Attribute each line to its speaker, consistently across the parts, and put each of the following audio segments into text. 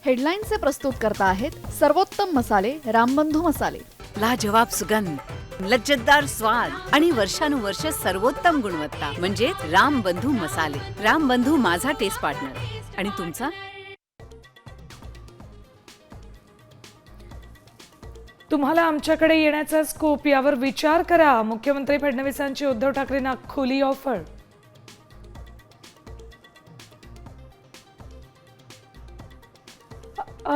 Speaker 1: हेडलाईनचे प्रस्तुत करता आहेत सर्वोत्तम मसाले रामबंधू मसाले।
Speaker 2: लाजवाब सुगंध, लज्जतदार स्वाद आणि वर्षानुवर्ष सर्वोत्तम गुणवत्ता म्हणजे रामबंधू मसाले। रामबंधू माझा टेस्ट पार्टनर। आणि तुमचा?
Speaker 3: तुम्हाला आमच्याकडे येण्याचा स्कोप यावर विचार करा। मुख्यमंत्री फडणवीसांची उद्धव ठाकरेंना खुली ऑफर।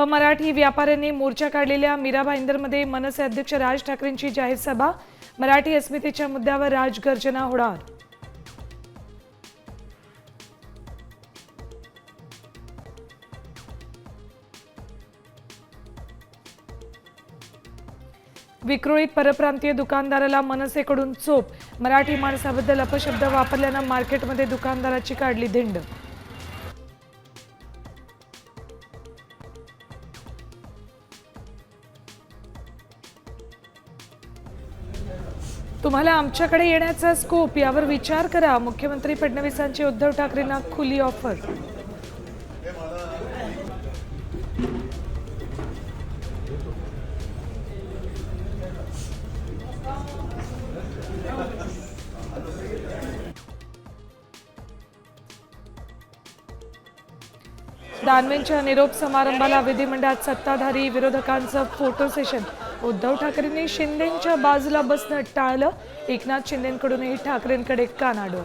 Speaker 3: मराठी व्यापाऱ्यांनी मोर्चा काढलेल्या मीरा भाईंदरमध्ये मनसे अध्यक्ष राज ठाकरेंची जाहीर सभा। मराठी अस्मितेच्या मुद्द्यावर राजगर्जना होणार। विक्रोळीत परप्रांतीय दुकानदाराला मनसेकडून चोप। मराठी माणसाबद्दल अपशब्द वापरल्यानं मार्केटमध्ये दुकानदाराची काढली धिंड। तुम्हाला आमच्याकडे येण्याचा स्कोप यावर विचार करा। मुख्यमंत्री फडणवीसांची उद्धव ठाकरेंना खुली ऑफर। दानवेंच्या निरोप समारंभाला विधिमंडळात सत्ताधारी विरोधकांचं फोटो सेशन। उद्धव ठाकरेंनी शिंदेंच्या बाजूला बसणं टाळलं। एकनाथ शिंदेंकडूनही ठाकरेंकडे कानाडोळ।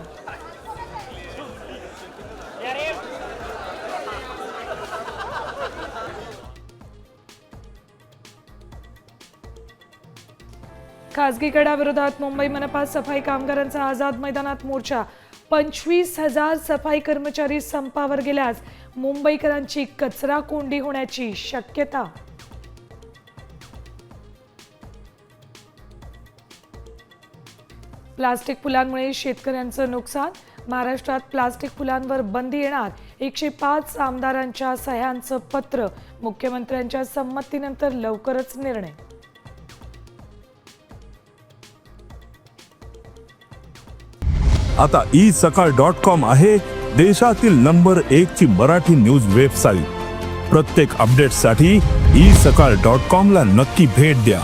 Speaker 3: खासगी गडाविरोधात मुंबई मनपा सफाई कामगारांचा आझाद मैदानात मोर्चा। 25,000 सफाई कर्मचारी संपावर गेल्यास मुंबईकरांची कचरा कोंडी होण्याची शक्यता। प्लास्टिक पुलांमुळे शेतकऱ्यांचं नुकसान। महाराष्ट्रात प्लास्टिक पुलांवर बंदी येणार। 105 आमदारांच्या सह्यांचं पत्र। मुख्यमंत्र्यांच्या संमतीनंतर लवकरच निर्णय।
Speaker 4: आता isakal.com आहे देशातील नंबर 1 ची मराठी न्यूज वेबसाईट। प्रत्येक अपडेटसाठी isakal.com ला नक्की भेट द्या।